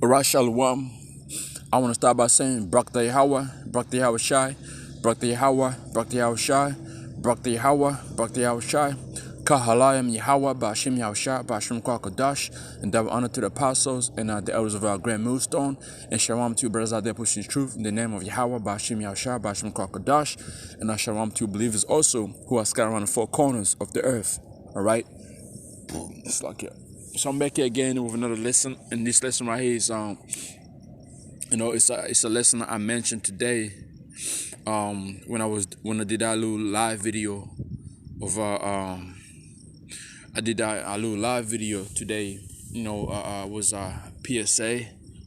Barak Shalom. I want to start by saying Brak Yahweh, Brak Yahweh Shai, Brak Yahweh, Brak Yahweh Shai, Brak Yahweh, Brak Yahweh Shai, Kahalayim Yahweh, Bashim Yahweh Shai, Bashim Kwakadash, and double honor to the apostles and the elders of our grand millstone, and shalom to you brothers out there pushing truth in the name of Yahweh, Bashim Yahweh Shai, Bashim Kwakadash, and shalom to you believers also who are scattered around the four corners of the earth. Alright? It's like it. So I'm back here again with another lesson, and this lesson right here is it's a lesson that I mentioned today when I did that little live video of I did that little live video today. Was PSA,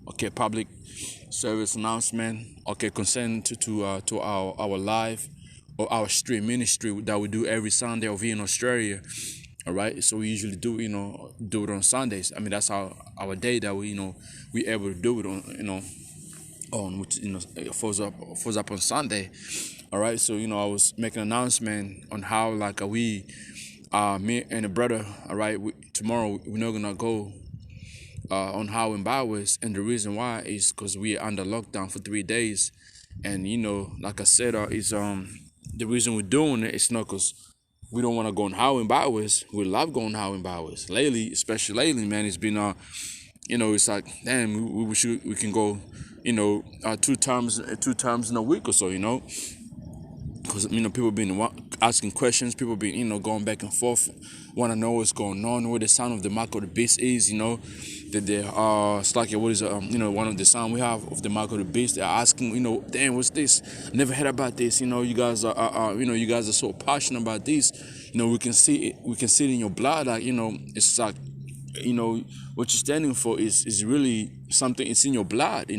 okay, public service announcement, okay, concerning to our live or our stream ministry that we do every Sunday over here in Australia. All right, so we usually do it on Sundays. I mean, that's our day that we able to do it on which falls up on Sunday. All right, so I was making an announcement on how me and a brother, all right, tomorrow we're not gonna go on How and Byways, and the reason why is because we are under lockdown for 3 days, and like I said, is the reason we're doing it is not because we don't want to go on How and Byways. We love going How and Byways. Lately, especially lately, man, it's been it's like, damn, we can go, two times in a week or so, because people been asking questions, people been going back and forth, want to know what's going on, where the sound of the mark of the beast is, it's like what is one of the sound we have of the mark of the beast. They're asking, damn, what's this? Never heard about this. You guys are you guys are so passionate about this. We can see it in your blood. Like, it's like, what you're standing for is really something. It's in your blood.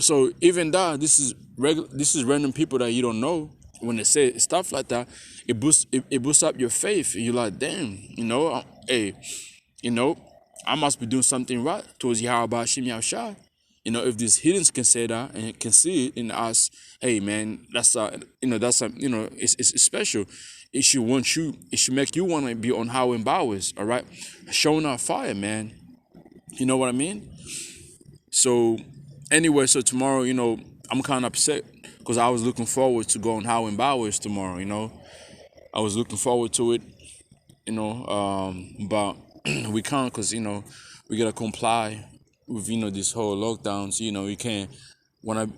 So even that, this is random people that you don't know. When they say stuff like that, it boosts up your faith. And you're like, damn, hey, I must be doing something right towards Yahweh Hashem Yahushua. If these heathens can say that and can see it in us, hey man, it's special. It should make you want to be on How and Bowers, all right? Showing our fire, man. You know what I mean? So anyway, so tomorrow, I'm kind of upset because I was looking forward to going How and Bowers tomorrow, I was looking forward to it, but we can't because, we got to comply with, this whole lockdowns. You can't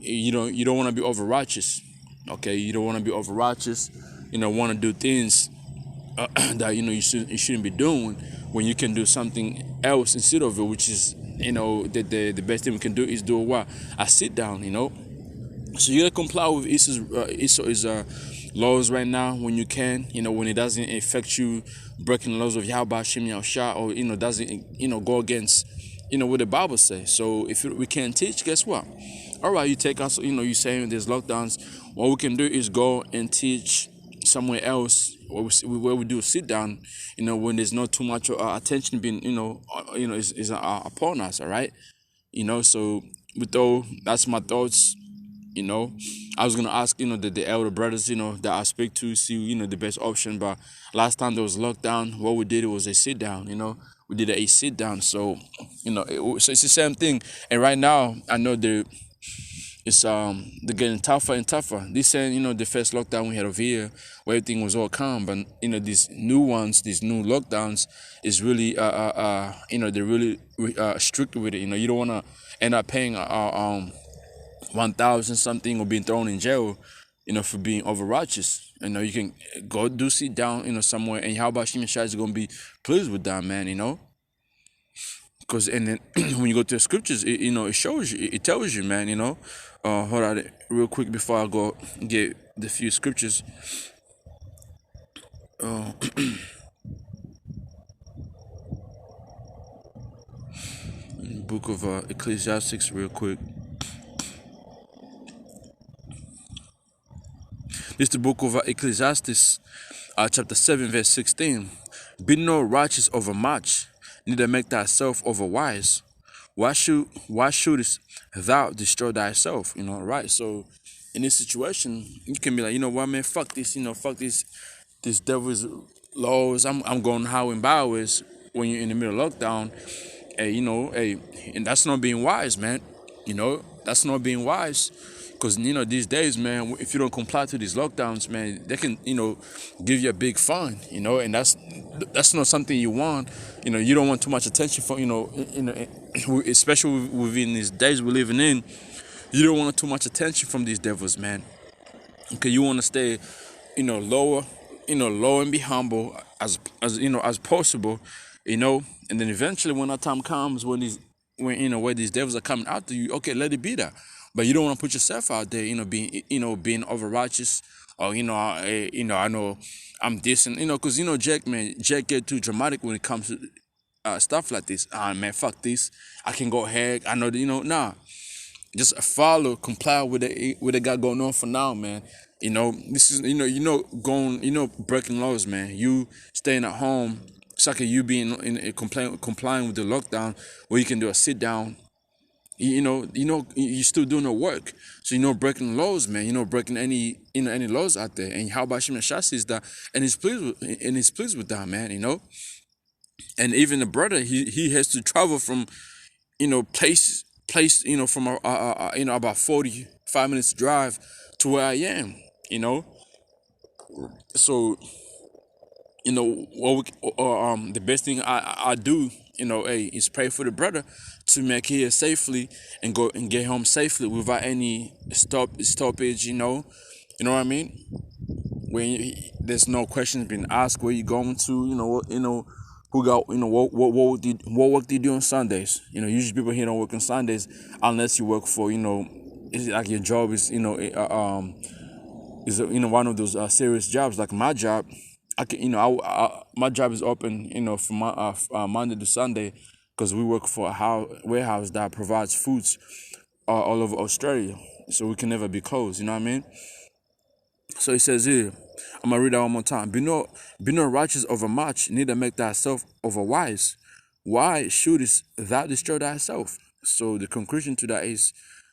you don't want to be over righteous, okay? You don't want to be over righteous, want to do things that, you shouldn't be doing when you can do something else instead of it, which is, the best thing we can do is do what? I sit down, So you gotta comply with Esau's laws right now when you can, when it doesn't affect you breaking the laws of Yahweh Hashem Yahushua, or doesn't go against what the Bible says. So if we can't teach, guess what? All right, you take us, you saying there's lockdowns. What we can do is go and teach somewhere else where we do sit down, when there's not too much attention being is upon us. All right, so with all, that's my thoughts. I was gonna ask, the elder brothers, that I speak to, see, the best option. But last time there was lockdown, what we did was a sit down. We did a sit down. So, so it's the same thing. And right now, I know they're getting tougher and tougher. This saying, the first lockdown we had over here, where everything was all calm, but these new ones, these new lockdowns, is really they're really strict with it. You don't want to end up paying 1,000 something or being thrown in jail, for being over righteous. You can go do sit down, somewhere, and how about Shimon Shai is gonna be pleased with that, man, because and then when you go to the scriptures, it shows you, it tells you, man, hold on real quick before I go get the few scriptures. Book of Ecclesiastes real quick. This is the book of Ecclesiastes, chapter 7, verse 16. Be not righteous overmuch, neither make thyself overwise. Why shouldest thou destroy thyself? Right? So in this situation, you can be like, what, man, fuck this, fuck this devil's laws. I'm going How and Bowers when you're in the middle of lockdown. Hey, hey, and that's not being wise, man. That's not being wise. Because, these days, man, if you don't comply to these lockdowns, man, they can, give you a big fine, and that's not something you want. You don't want too much attention from, especially within these days we're living in. You don't want too much attention from these devils, man. Okay, you want to stay, lower, low and be humble as possible, and then eventually when that time comes, where these devils are coming after you, okay, let it be that. But you don't want to put yourself out there, being over righteous, or I know I'm this, and because Jack get too dramatic when it comes to stuff like this. Ah, man, fuck this. I can go ahead. I know that, nah. Just follow, comply with what they got going on for now, man. This is going, breaking laws, man. You staying at home, it's like you being complying with the lockdown, where you can do a sit down. You're still doing the work, so breaking laws, man. Breaking any laws out there. And how about Shimon Shasi is that, and he's pleased with that, man. And even the brother, he has to travel from place from about 45 minutes drive to where I am. So the best thing I do, hey, is pray for the brother to make here safely and go and get home safely without any stoppage. What I mean. When there's no questions being asked, where you going to, who got, what work do you do on Sundays? Usually people here don't work on Sundays unless you work for, it's like your job is, one of those serious jobs. Like my job, I can, my job is open, from Monday to Sunday, because we work for a warehouse that provides foods all over Australia, so we can never be closed. You know what I mean? So he says here, I'm gonna read that one more time. Be not righteous over much, neither make thyself over wise. Why shouldest thou destroy thyself? So the conclusion to that is,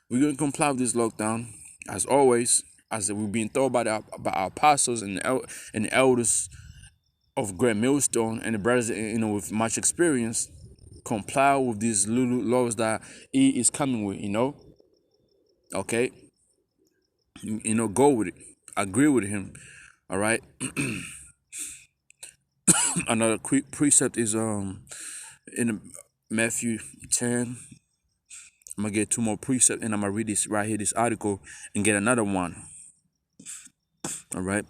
we're gonna comply with this lockdown as always, as we've been told by our apostles and the elders of Great Millstone and the brothers, with much experience. Comply with these little laws that he is coming with. Okay. Go with it. Agree with him. All right. Another quick precept is in Matthew 10. I'm gonna get two more precepts, and I'm gonna read this right here, this article, and get another one. All right.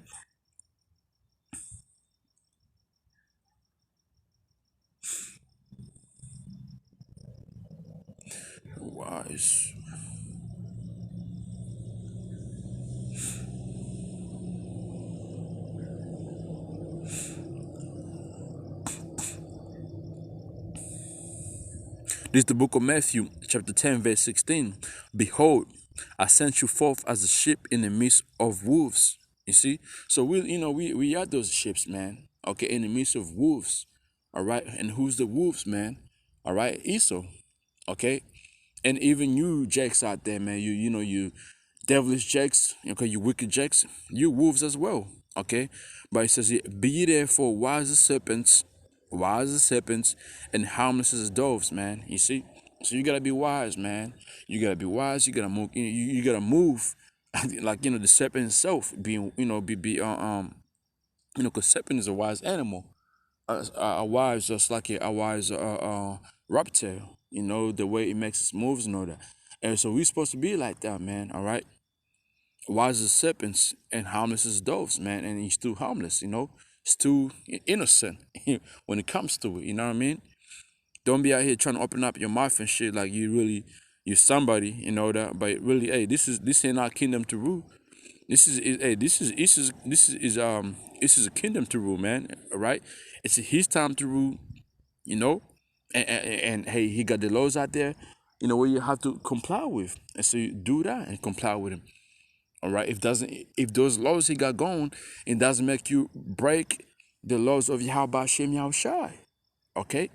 Wise. This is the book of Matthew, chapter 10, verse 16. Behold, I sent you forth as a sheep in the midst of wolves. You see? So we are those sheep, man. Okay, in the midst of wolves. All right. And who's the wolves, man? All right, Esau. Okay. And even you jacks out there, man, you devilish jacks, okay, you wicked jacks, you wolves as well, okay? But it says here, be ye therefore wise as serpents, and harmless as doves, man. You see? So you gotta be wise, man. You gotta be wise, you gotta move, you gotta move like, the serpent itself being, because serpent is a wise animal. A wise, just like a wise reptile, the way it makes its moves and all that. And so we're supposed to be like that, man, all right? Wise as serpents and harmless as doves, man. And he's still harmless, still innocent when it comes to it, you know what I mean? Don't be out here trying to open up your mouth and shit like you're somebody, that. But really, hey, this ain't our kingdom to rule. This is a kingdom to rule, man. All right, it's his time to rule, and hey, he got the laws out there, where you have to comply with, and so you do that and comply with him. All right, if those laws he got going, it doesn't make you break the laws of Yahweh Shem Yahushai. Okay.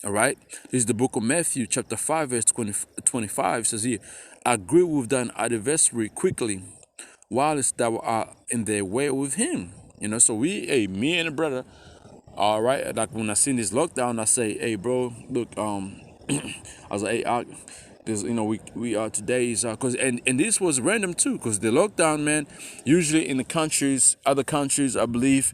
All right. This is the book of Matthew, chapter 5, verse 25. It says here, agree with thine adversary quickly, whilst thou art in their way with him. So me and the brother, All right, like when I seen this lockdown, I say, hey, bro, look, I was like, hey, there's, we are today's, cause, and this was random too, cause the lockdown, man, usually in the countries, other countries, I believe,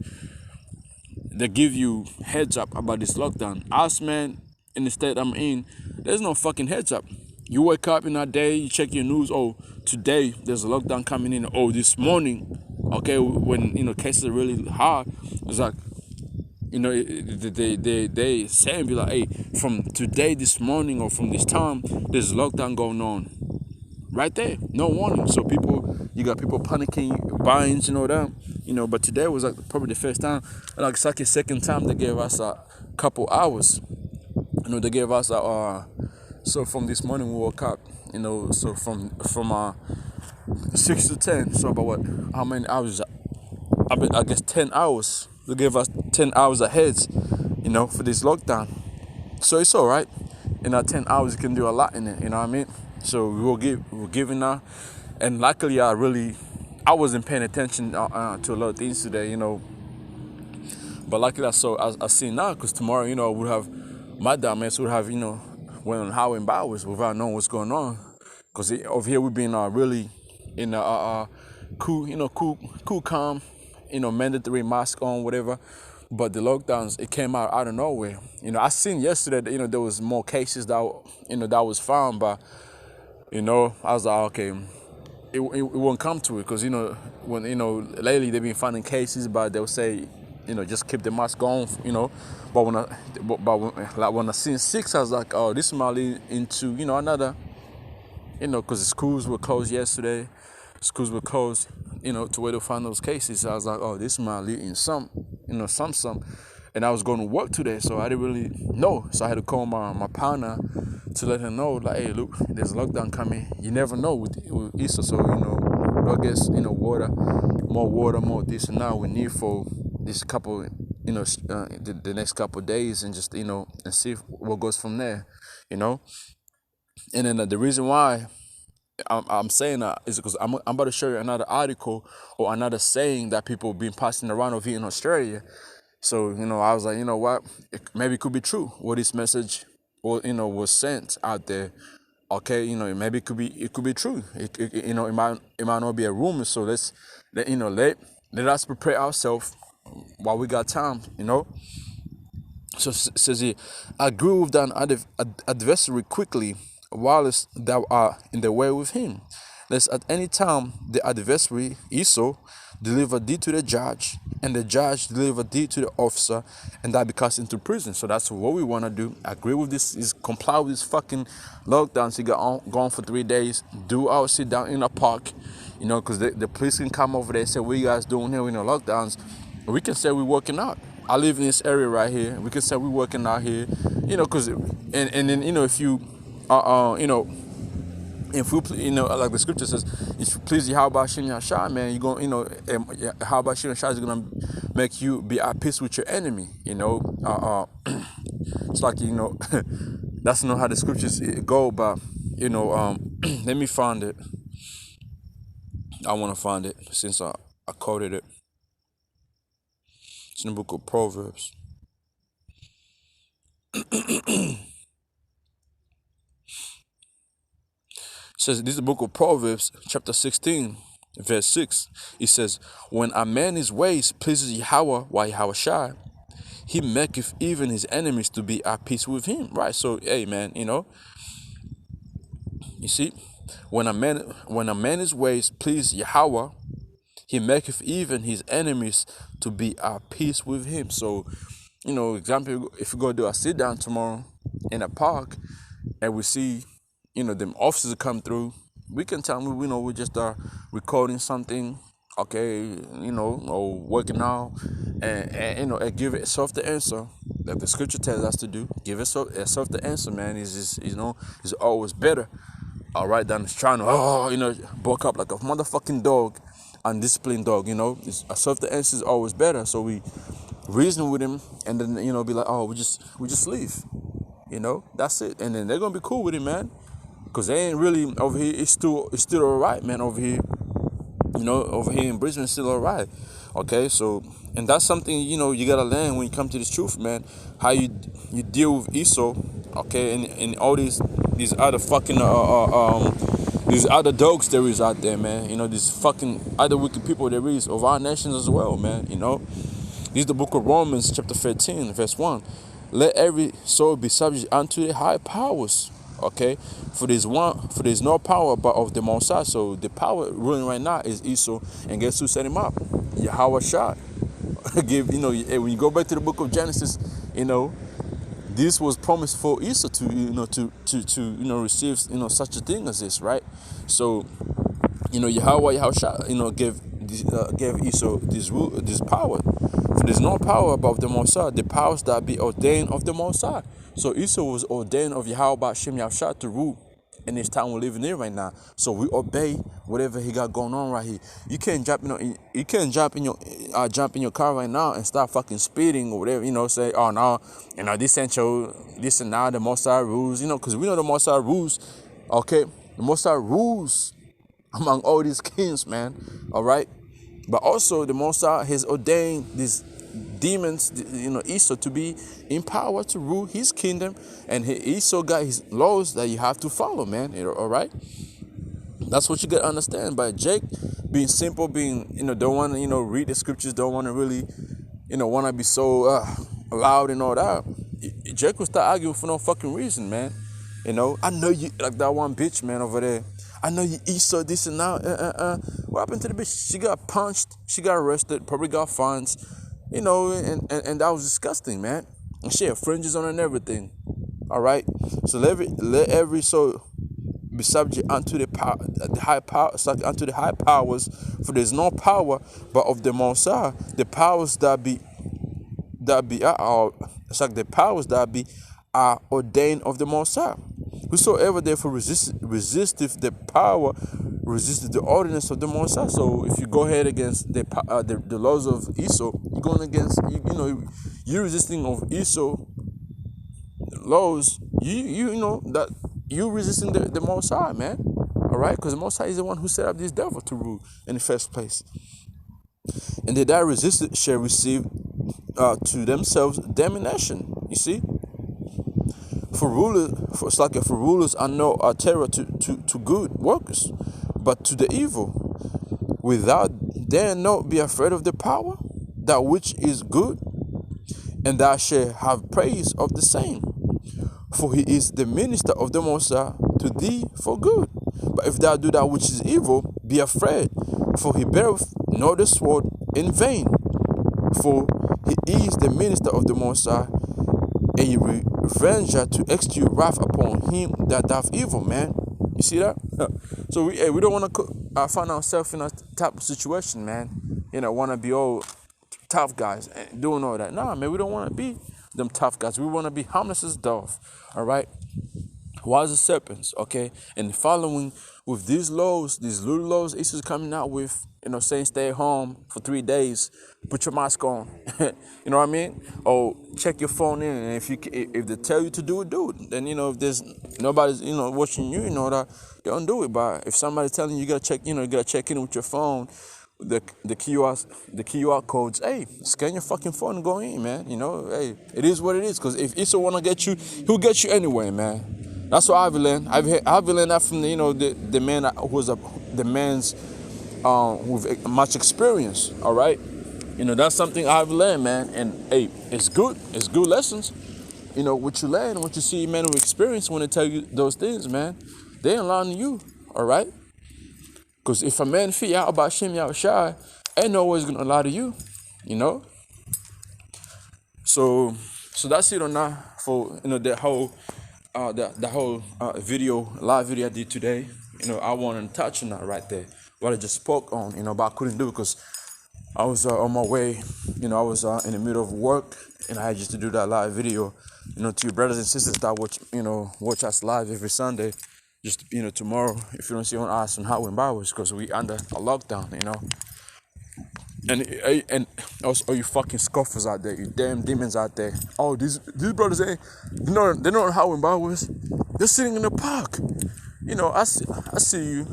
they give you heads up about this lockdown. Us, man, in the state I'm in, there's no fucking heads up. You wake up in that day, you check your news. Oh, today there's a lockdown coming in. Oh, this morning, okay, when cases are really high, it's like they say and be like, hey, from today, this morning, or from this time, there's a lockdown going on. Right there, no warning. So you got people panicking, buying, that. But today was like probably the first time, like it's like the second time they gave us a couple hours. They gave us so from this morning we woke up, so from 6 to 10. So about what? How many hours? I guess 10 hours. They gave us 10 hours ahead, for this lockdown. So it's all right. In that 10 hours, you can do a lot in it. You know what I mean? So we're giving now, and luckily I wasn't paying attention to a lot of things today. But luckily I see now, because tomorrow, we'll have my dumbass would have went on highway and byways without knowing what's going on, because over here we've been really in a cool, calm, mandatory mask on, whatever. But the lockdowns, it came out of nowhere. I seen yesterday that there was more cases that that was found, but I was like, okay, it won't come to it, because when lately they've been finding cases, but they'll say just keep the mask on, but when I seen 6, I was like, oh, this might lead into another, because the schools were closed yesterday. Schools were closed, to where to find those cases. So I was like, oh, this might lead in some. And I was going to work today, so I didn't really know. So I had to call my partner to let her know, like, hey, look, there's a lockdown coming. You never know with Easter, so I guess water, more this and that we need for this couple, the next couple of days, and just and see what goes from there, And then the reason why I'm saying that is because I'm about to show you another article or another saying that people have been passing around over here in Australia. So, I was like, you know what? Maybe it could be true what this message was sent out there. Okay, maybe it could be true. It might not be a rumor. So let us prepare ourselves while we got time, So it says here, agree with thine adversary quickly, whilst thou art in the way with him, lest at any time the adversary Esau deliver thee to the judge, and the judge deliver thee to the officer, and thou be cast into prison. So that's what we want to do. Agree with this, is comply with this fucking lockdown. So you got gone for 3 days. Do our sit down in a park, because the police can come over there and say, what you guys doing here in the lockdowns? We can say we're working out. I live in this area right here. We can say we're working out here, because and then if you if we like the scripture says, if you please Yahweh Shem Yashai, man, you're going Yahweh Shem Yashai is gonna make you be at peace with your enemy. It's like that's not how the scriptures go, but let me find it. I want to find it since I quoted it. It's in the book of Proverbs. It says, this is the book of Proverbs, chapter 16, verse 6. It says, when a man his ways pleases Yahweh, while Yahweh shy, he maketh even his enemies to be at peace with him. Right? So, hey, man, you see, when a man his ways please Yahweh, he maketh even his enemies to be at peace with him. So, example, if we go do a sit down tomorrow in a park, and we see them officers come through, we can tell them, we just are recording something, okay, or working out, and give itself the answer that the scripture tells us to do. Give itself the answer, man. Is always better. All right, than trying to buck up like a motherfucking dog, undisciplined dog. It's self the answer is always better. So we reason with him, and then be like, oh, we just leave. That's it, and then they're gonna be cool with it, man. Because they ain't really over here. It's still alright, man. Over here, over here in Brisbane, it's still alright. Okay, so and that's something you gotta learn when you come to this truth, man. How you deal with Esau, okay, and all these other fucking these other dogs there is out there, man. These fucking other wicked people there is of our nations as well, man. This is the book of Romans, chapter 13, verse 1. Let every soul be subject unto the high powers. Okay, for there's no power but of the Most High. So the power ruling right now is Esau, and guess who set him up? Yahweh Shah. When you go back to the book of Genesis, this was promised for Esau to receive such a thing as this, right? So Yahweh Shah gave Esau this power. For there's no power above the Most High, the powers that be ordained of the Most High. So Esau was ordained of Yahweh Shem Yahshua to rule in this time we're living in right now. So we obey whatever he got going on right here. You can't jump in your car right now and start fucking speeding or whatever. Say, oh no, this ain't this and now the Most High rules. Because we know the Most High rules. Okay, the Most High rules among all these kings, man. All right, but also the Most High has ordained these demons, Esau, to be in power to rule his kingdom, and Esau got his laws that you have to follow, man. All right, that's what you gotta understand. But Jake, being simple, being don't want to read the scriptures, don't want to really want to be so loud and all that. Jake will start arguing for no fucking reason, man. I know you like that one bitch, man, over there. I know you Esau this and that. What happened to the bitch? She got punched. She got arrested. Probably got fines. And that was disgusting, man. And she had fringes on and everything. All right. So let every soul be subject unto the high power, unto the high powers. For there's no power but of the Most High. The powers are ordained of the Most High. Whosoever therefore resisteth the power, resisteth the ordinance of the Most High. So if you go ahead against the laws of Esau, you're going against you're resisting of Esau laws. That you resisting the Most High, man. All right, because the Most High is the one who set up this devil to rule in the first place. And they that resist it shall receive to themselves damnation. You see. For rulers are no terror to good workers, but to the evil. Without there not be afraid of the power, that which is good, and thou shalt have praise of the same. For he is the minister of the Most High to thee for good. But if thou do that which is evil, be afraid, for he beareth not the sword in vain. For he is the minister of the Most High, a revenger to execute wrath upon him that doth evil, man. You see that? So we don't want to find ourselves in a type of situation, man. Want to be all tough guys and doing all that. Nah, man, we don't want to be them tough guys. We want to be harmless as doves, all right? Wise as serpents, okay? And following with these laws, these little laws Esau's coming out with, saying stay home for 3 days, put your mask on, you know what I mean? Or check your phone in, and if they tell you to do it. Then if there's nobody's watching you, don't do it. But if somebody's telling you, you gotta check in with your phone, the QR codes. Hey, scan your fucking phone and go in, man. Hey, it is what it is. Because if Esau wanna get you, he'll get you anyway, man. That's what I've learned. I've learned that from the man who's the man's with much experience. All right, that's something I've learned, man. And hey, it's good. It's good lessons. What you learn, what you see, man, with experience when they tell you those things, man, they ain't lying to you. All right, because if a man feed out about Shem Yahushua, ain't no always gonna lie to you. So that's it on that for the whole. The whole live video I did today, I wanted to touch on that right there. What I just spoke on, but I couldn't do it because I was on my way. I was in the middle of work, and I had just to do that live video. To your brothers and sisters that watch us live every Sunday. Just tomorrow, if you don't see on us on Highway Bibles, because we under a lockdown, And also, all you fucking scoffers out there, you damn demons out there. Oh, these brothers ain't, they're not how in Bibles. They're sitting in the park. I see you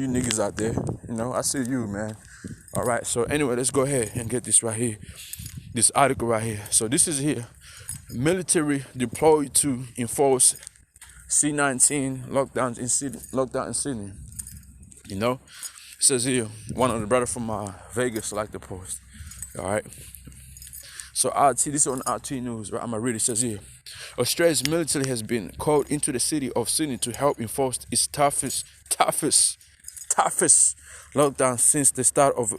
niggas out there. I see you, man. All right. So anyway, let's go ahead and get this right here. This article right here. So this is here. Military deployed to enforce C-19 lockdown in Sydney. You know, it says here one of the brother from Vegas like the post. All right. So RT, this is on RT News, right? I'm gonna read it. It says here, Australia's military has been called into the city of Sydney to help enforce its toughest lockdown since the start of,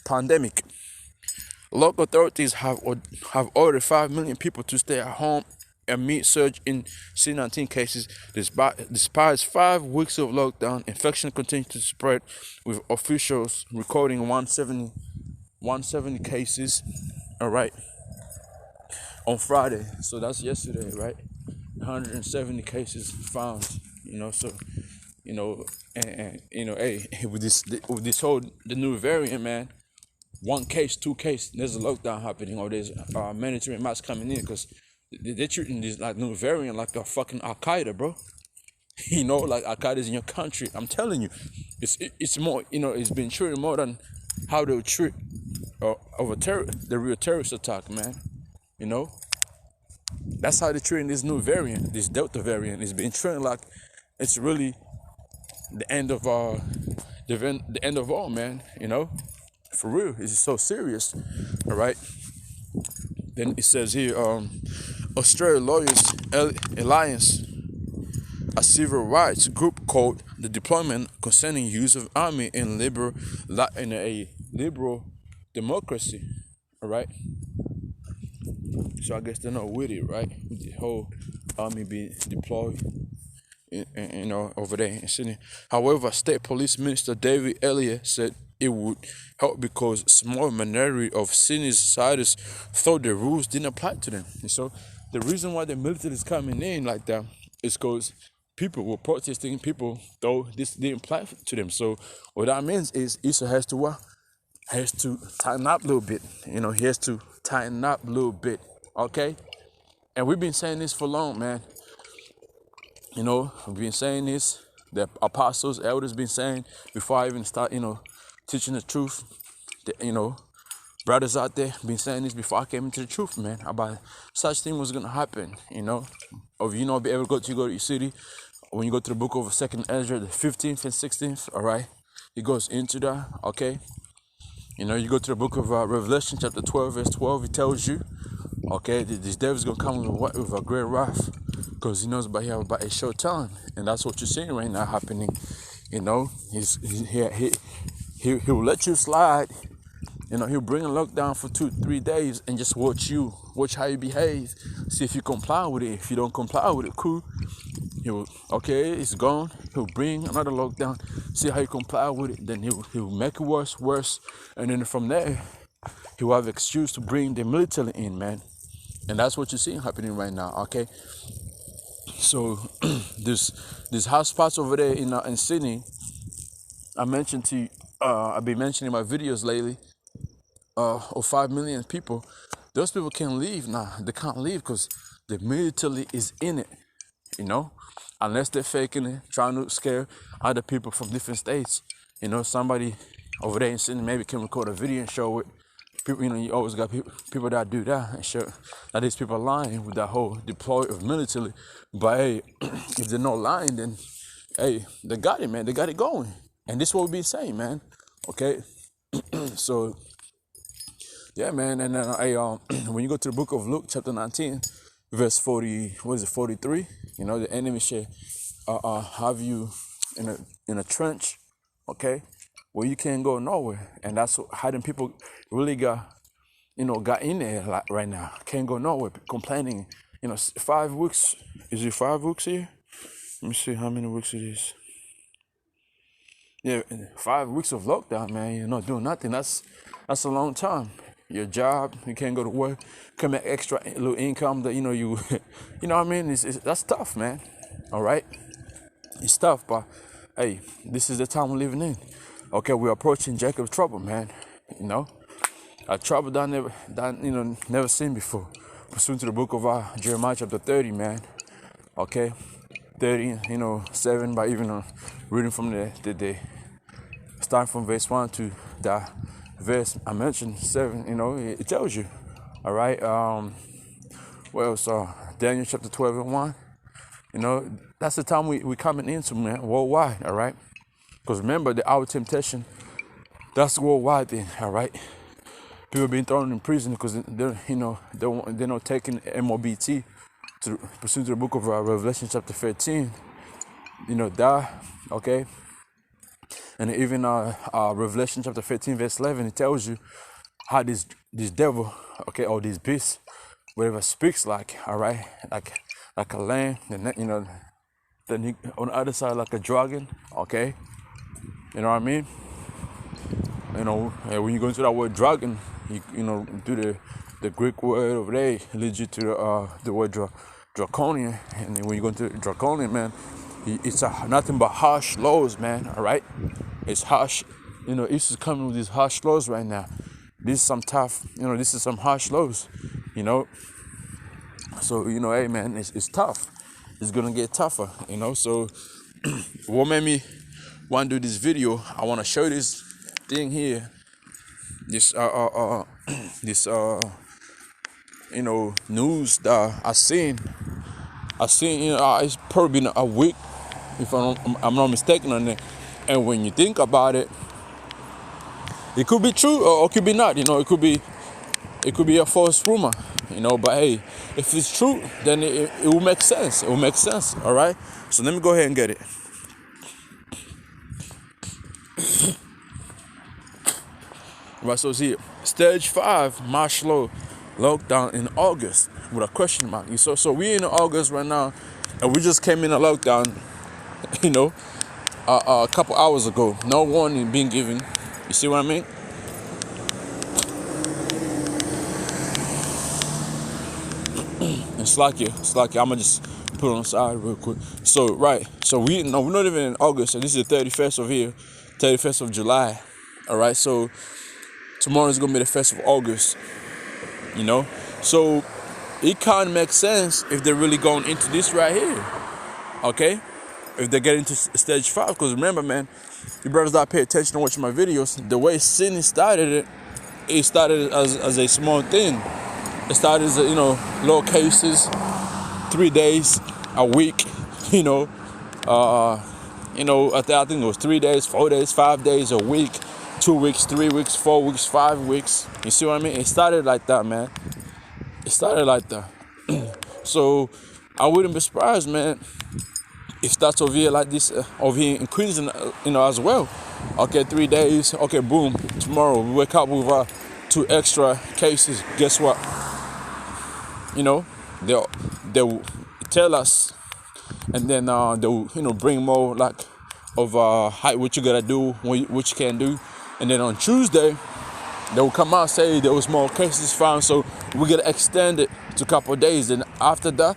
pandemic. Local authorities have ordered 5 million people to stay at home amid surge in C-19 cases. Despite 5 weeks of lockdown, infection continues to spread, with officials recording 170 cases, all right, on Friday. So that's yesterday, right? 170 cases found, so, hey, with this whole, the new variant, man, 1 case, 2 case, there's a lockdown happening, or there's mandatory masks coming in, because they're treating this like new variant like a fucking Al-Qaeda, bro. Like Al-Qaeda's in your country. I'm telling you, it's more, it's been treated more than how they would treat the real terrorist attack, man. That's how they're treating this new variant, this Delta variant. It's been treated like it's really the end of the end of all, man. For real, it's so serious. All right. Then it says here, Australian Lawyers Alliance, a civil rights group, called the deployment concerning use of army in a liberal democracy. All right. So I guess they're not with it, right? With the whole army being deployed, over there in Sydney. However, State Police Minister David Elliott said it would help because a small minority of Sydney's societies thought the rules didn't apply to them. And so the reason why the military is coming in like that is because people were protesting. People thought this didn't apply to them. So what that means is Issa has to tighten up a little bit. He has to tighten up a little bit. Okay? And we've been saying this for long, man. We've been saying this. The apostles, elders been saying before I even start, teaching the truth. Brothers out there been saying this before I came into the truth, man, about such thing was gonna happen, of be able to go to your city. When you go to the book of 2nd Ezra, the 15th and 16th, all right, it goes into that, okay. You go to the book of Revelation, chapter 12, verse 12, it tells you, okay, this devil's gonna come with a great wrath, because he knows about a short time, and that's what you're seeing right now happening. He'll let you slide. He'll bring a lockdown for 2-3 days and just watch how you behave. See if you comply with it. If you don't comply with it, cool. It's gone. He'll bring another lockdown. See how you comply with it. Then he'll make it worse. And then from there, he'll have excuse to bring the military in, man. And that's what you're seeing happening right now, okay? So this house spots over there in Sydney, I mentioned to you, I've been mentioning in my videos lately, of 5 million people. Those people can't leave now. They can't leave because the military is in it, unless they're faking it, trying to scare other people from different states. Somebody over there in Sydney maybe can record a video and show it. People, you always got people that do that and show that these people are lying with that whole deploy of military. But hey, if they're not lying, then hey, they got it, man. They got it going. And this is what we've been saying, man. Okay? So, yeah, man. And when you go to the book of Luke, chapter 19, verse 43, the enemy shall have you in a trench, okay, where you can't go nowhere. And that's how them people really got in there like right now. Can't go nowhere, complaining. 5 weeks. Is it 5 weeks here? Let me see how many weeks it is. Yeah, 5 weeks of lockdown, man. You're not doing nothing. That's a long time. Your job, you can't go to work, come make extra little income that you what I mean. That's tough, man. All right, it's tough, but hey, this is the time we're living in. Okay, we're approaching Jacob's trouble, man. A trouble that never seen before. Pursuant to the book of Jeremiah, chapter 30, man. Okay, 30, 7, by even reading from the starting from verse 1 to that verse I mentioned 7. It tells you. All right. Well, so Daniel chapter 12 and 1. That's the time we coming into, man, worldwide. All right. Because remember, the hour of temptation, that's the worldwide thing. All right. People being thrown in prison because they're not taking MOBT to pursue the book of Revelation chapter 13. That, okay. And even Revelation chapter 13 verse 11, it tells you how this devil, okay, or this beast, whatever, speaks like, all right, like a lamb, and then he, on the other side like a dragon, okay. You know what I mean? And when you go into that word dragon, do the Greek word over there, it leads you to the word draconian. And then when you go into draconian, man, it's nothing but harsh laws, man. All right, it's harsh. East is coming with these harsh laws right now. This is some tough. This is some harsh laws. So hey, man, it's tough. It's gonna get tougher. So what made me want to do this video? I want to show this thing here. This news that I seen. It's probably been a week, if I'm not mistaken on it. And when you think about it, it could be true or it could be not. It could be a false rumor. But hey, if it's true, then it will make sense. It will make sense. All right. So let me go ahead and get it. Right. So see, stage 5 martial law lockdown in August with a question mark. So we in August right now, and we just came in a lockdown. A couple hours ago. No warning being given. You see what I mean? It's like I'ma just put it on the side real quick. So we're not even in August. So this is the 31st of here, 31st of July. All right. So tomorrow is gonna be the 1st of August. So it kind of makes sense if they're really going into this right here. Okay. If they get into stage 5, because remember, man, you brothers that pay attention to watching my videos, the way sin started it started as a small thing. It started as low cases, 3 days, a week, I think it was 3 days, 4 days, 5 days, a week, 2 weeks, 3 weeks, 4 weeks, 5 weeks. You see what I mean? It started like that, man. It started like that. So I wouldn't be surprised, man, if that's over here like this, over here in Queensland, as well. Okay, 3 days. Okay, boom. Tomorrow we wake up with 2 extra cases. Guess what? They'll tell us, and then they'll bring more like of what you gotta do, what you can do, and then on Tuesday they will come out and say there was more cases found, so we gotta extend it to a couple of days. And after that,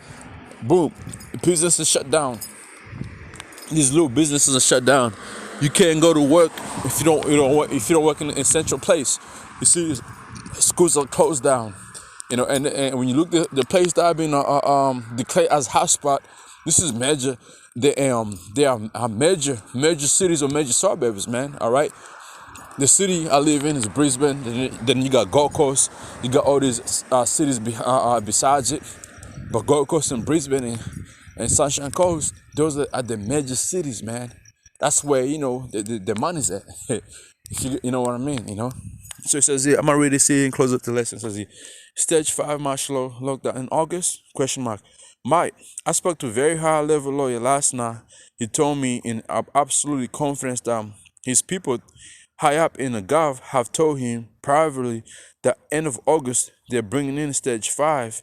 boom, the business is shut down. These little businesses are shut down. You can't go to work if you don't work in a central place. You see, schools are closed down. And when you look at the place that I've been declared as hotspot, this is major. They are major cities or major suburbs, man. All right. The city I live in is Brisbane. Then you got Gold Coast. You got all these cities besides it. But Gold Coast and Brisbane and Sunshine Coast, those are the major cities, man. That's where the money's at. If you know what I mean, So it says here, I'm gonna read this here and close up the lesson. It says here, stage 5 martial law lockdown in August? Question mark. Mike, I spoke to a very high level lawyer last night. He told me in absolutely confidence that his people high up in the Gov have told him privately that end of August they're bringing in stage 5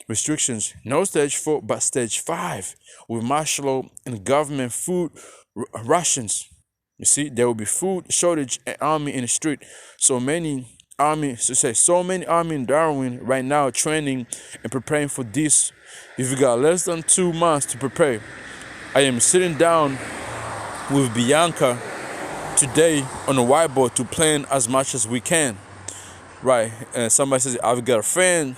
restrictions. No stage 4, but stage 5 with martial law and government food rations. You see, there will be food shortage and army in the street. So many army in Darwin right now training and preparing for this. If you got less than 2 months to prepare, I am sitting down with Bianca today on a whiteboard to plan as much as we can. Right, and somebody says, I've got a friend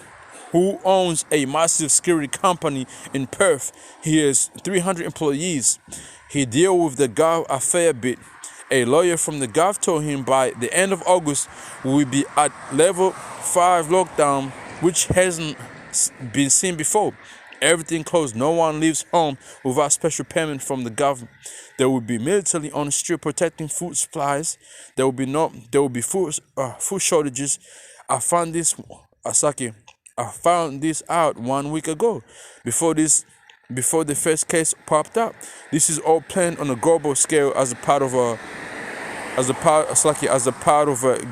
who owns a massive security company in Perth. He has 300 employees. He deals with the Gov a fair bit, A lawyer from the Gulf told him by the end of August we will be at level 5 lockdown, which hasn't been seen before. Everything closed. No one leaves home without special payment from the government. There will be military on the street protecting food supplies. There will be food shortages. I found this out 1 week ago, before the first case popped up. This is all planned on a global scale as a part of a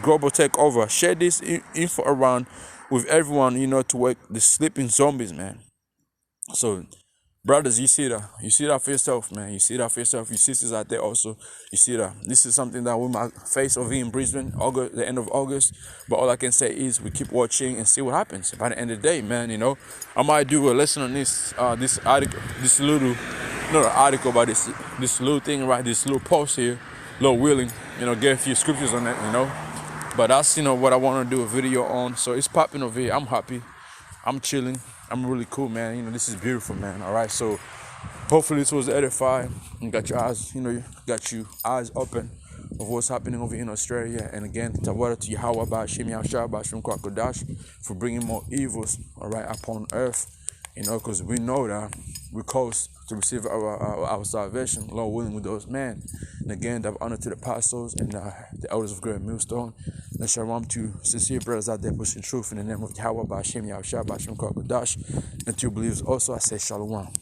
global takeover. Share this info around with everyone, to wake the sleeping zombies, man. So, brothers, you see that for yourself, man. You see that for yourself. You sisters out there also, you see that. This is something that we might face over in Brisbane, the end of August. But all I can say is we keep watching and see what happens. By the end of the day, man, I might do a lesson on this article, this little, not an article, but this little thing, right? This little post here, Lord willing, get a few scriptures on it, But that's what I want to do a video on. So it's popping over here. I'm happy. I'm chilling. I'm really cool, man. This is beautiful, man. All right. So hopefully this was edifying and got your eyes, got you eyes open of what's happening over in Australia. And again, Tawara to Yahweh Bashim Yahshua Bashim Kwakodash for bringing more evils, all right, upon earth. Because we know that we're close to receive our salvation, Lord willing, with those men. And again, have honor to the apostles and the elders of Great Millstone. And shalom to sincere brothers out there pushing truth in the name of Yahweh, Ba'Shem, Yahushua, Ba'Shem, Kodash. And to believers also, I say shalom.